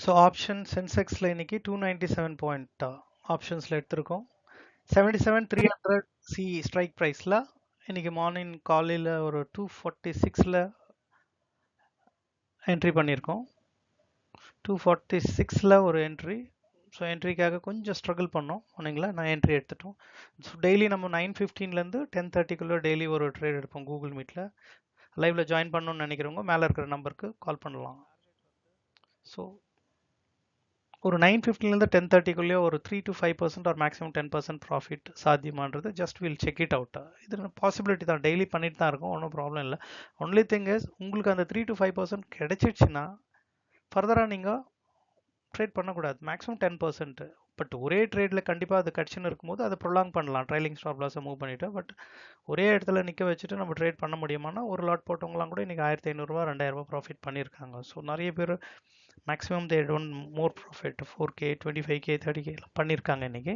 So option சென்செக்ஸில் இன்னைக்கு 297 point ஆப்ஷன்ஸில் எடுத்திருக்கோம். 77,300 C strike ப்ரைஸில் இன்னைக்கு மார்னிங் காலையில் ஒரு 246 என்ட்ரி பண்ணியிருக்கோம். 246 ஒரு என்ட்ரி. ஸோ என்ட்ரிக்காக கொஞ்சம் ஸ்ட்ரகிள் பண்ணோம் ஒன்றுங்களா, நான் என்ட்ரி எடுத்துட்டோம். ஸோ டெய்லி நம்ம 9:15 10:30 டெய்லி ஒரு ட்ரேட் எடுப்போம் கூகுள் மீட்டில். லைவில் ஜாயின் பண்ணணும்னு நினைக்கிறவங்க மேலே இருக்கிற நம்பருக்கு கால் பண்ணலாம். ஸோ ஒரு 9:15 10:30 ஒரு 3 to 5% ஆர் மேக்ஸிமம் 10% ப்ராஃபிட் சாத்தியமானது. Just will check it out. இது பாசிபிலிட்டி தான், டெய்லி பண்ணிட்டு தான் இருக்கும், ஒன்றும் ப்ராப்ளம் இல்லை. ஒன்லி திங் இஸ் உங்களுக்கு அந்த 3 to 5% கிடைச்சிடுச்சுன்னா ஃபர்தராக நீங்கள் ட்ரேட் பண்ணக்கூடாது. மேக்ஸிமம் 10%. பட் ஒரே ட்ரேடில் கண்டிப்பாக அது கட்சின்னு இருக்கும்போது அதை ப்ரொலாங் பண்ணலாம், ட்ரைலிங் ஸ்டாப் லாஸை மூவ் பண்ணிவிட்டு. பட் ஒரே இடத்துல நிற்க வச்சுட்டு நம்ம ட்ரேட் பண்ண முடியுமானா ஒரு லாட் போட்டவங்களாம் கூட இன்றைக்கி 1,500 2,000 ப்ராஃபிட் பண்ணியிருக்காங்க. ஸோ நிறைய பேர் maximum they don't more profit 4K 25K 30K பண்ணியிருக்காங்க இன்றைக்கி.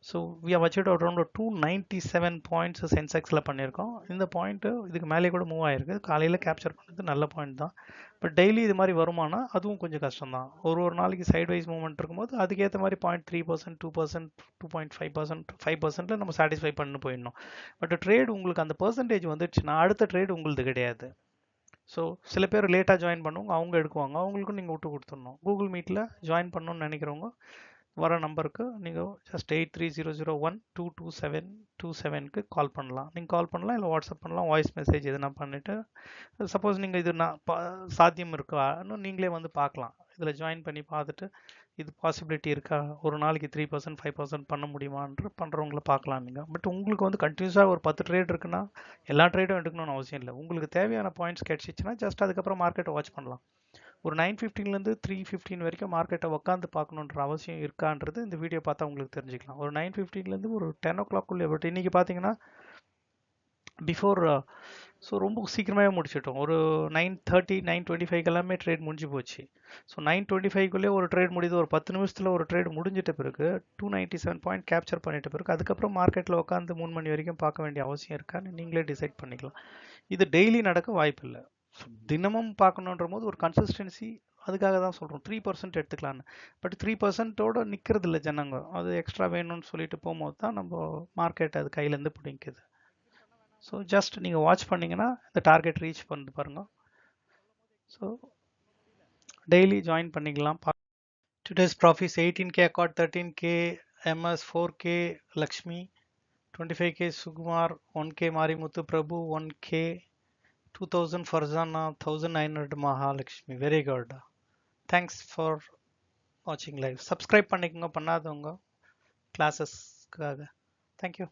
So we have achieved around 297 points சென்செக்ஸில் பண்ணியிருக்கோம். இந்த பாயிண்ட்டு இதுக்கு மேலே கூட மூவ் ஆகிருக்கு. காலையில் கேப்சர் பண்ணது நல்ல பாயிண்ட் தான். பட் டெய்லி இது மாதிரி வருமானா அதுவும் கொஞ்சம் கஷ்டம் தான். ஒரு நாளைக்கு சைட் வைஸ் மூவ்மெண்ட் இருக்கும்போது அதுக்கேற்ற மாதிரி 0.3%, 2%, 2.5%, 5% நம்ம சாட்டிஸ்ஃபை பண்ணி போயிடணும். பட் ட்ரேட் உங்களுக்கு அந்த பர்சன்டேஜ் வந்துடுச்சுன்னா அடுத்த ட்ரேட் உங்களுது கிடையாது. ஸோ சில பேர் லேட்டாக ஜாயின் பண்ணுவாங்க, அவங்க எடுக்குவாங்க, அவங்களுக்கும் நீங்கள் விட்டு கொடுத்துடணும். கூகுள் மீட்டில் ஜாயின் பண்ணணும்னு நினைக்கிறவங்க வர நம்பருக்கு நீங்கள் ஜஸ்ட் 8300122727க்கு கால் பண்ணலாம். நீங்கள் கால் பண்ணலாம், இல்லை வாட்ஸ்அப் பண்ணலாம், வாய்ஸ் மெசேஜ் எதுனா பண்ணிவிட்டு சப்போஸ் நீங்கள் இது சாத்தியம் இருக்கான்னு நீங்களே வந்து பார்க்கலாம். இதில் ஜாயின் பண்ணி பார்த்துட்டு இது பாசிபிலிட்டி இருக்கா, ஒரு நாளைக்கு 3% 5% பண்ண முடியுமான்ற பண்ணுறவங்கள பார்க்கலாம் நீங்கள். பட் உங்களுக்கு வந்து கண்டினியூஸாக ஒரு 10 ட்ரேட் இருக்குன்னா எல்லா ட்ரேடும் எடுக்கணும்னு அவசியம் இல்லை. உங்களுக்கு தேவையான பாயிண்ட்ஸ் கிடச்சிச்சின்னா ஜஸ்ட் அதுக்கப்புறம் மார்க்கெட்டை வாட்ச் பண்ணலாம். ஒரு 9:15 3:15 வரைக்கும் மார்க்கெட்டை உட்காந்து பார்க்கணுன்ற அவசியம் இருக்கான்றது இந்த வீடியோ பார்த்தா உங்களுக்கு தெரிஞ்சுக்கலாம். ஒரு 9:15 ஒரு 10 o'clock. பட் இன்றைக்கி பார்த்தீங்கன்னா பிஃபோர் ஸோ ரொம்ப சீக்கிரமாகவே முடிச்சிட்டோம். ஒரு 9:30 9:25 எல்லாமே ட்ரேட் முடிஞ்சு போச்சு. ஸோ 9:25 ஒரு ட்ரேட் முடியுது. ஒரு 10 நிமிஷத்தில் ஒரு ட்ரேட் முடிஞ்சிட்ட பிறகு 297 பாயிண்ட் கேப்சர் பண்ணிட்ட பிறகு அதுக்கப்புறம் மார்க்கெட்டில் உட்காந்து 3 மணி வரைக்கும் பார்க்க வேண்டிய அவசியம் இருக்கான்னு நீங்களே டிசைட் பண்ணிக்கலாம். இது டெய்லி நடக்க வாய்ப்பு இல்லை. தினமும் பார்க்கணுன்ற போது ஒரு கன்சிஸ்டன்சி, அதுக்காக தான் சொல்கிறோம் 3% எடுத்துக்கலான்னு. பட் 3%ஓட நிற்கிறது இல்லை ஜனங்க. அது எக்ஸ்ட்ரா வேணும்னு சொல்லிட்டு போகும்போது தான் நம்ம மார்க்கெட் அது கையிலேருந்து பிடிக்குது. ஸோ ஜஸ்ட் நீங்கள் வாட்ச் பண்ணிங்கன்னா இந்த டார்கெட் ரீச் பண்ணிட்டு பாருங்கள். ஸோ டெய்லி ஜாயின் பண்ணிக்கலாம். Today's profits 18K accord, 13K MS, 4K Lakshmi, 25K Sukumar, 1K Marimuthu Prabhu, 1K 2000 Farzana, 1900 Mahalakshmi. Very good. Thanks for வாட்சிங் லைவ். சப்ஸ்கிரைப் பண்ணிக்கோங்க பண்ணாதவங்க கிளாஸஸ்க்காக. தேங்க்யூ.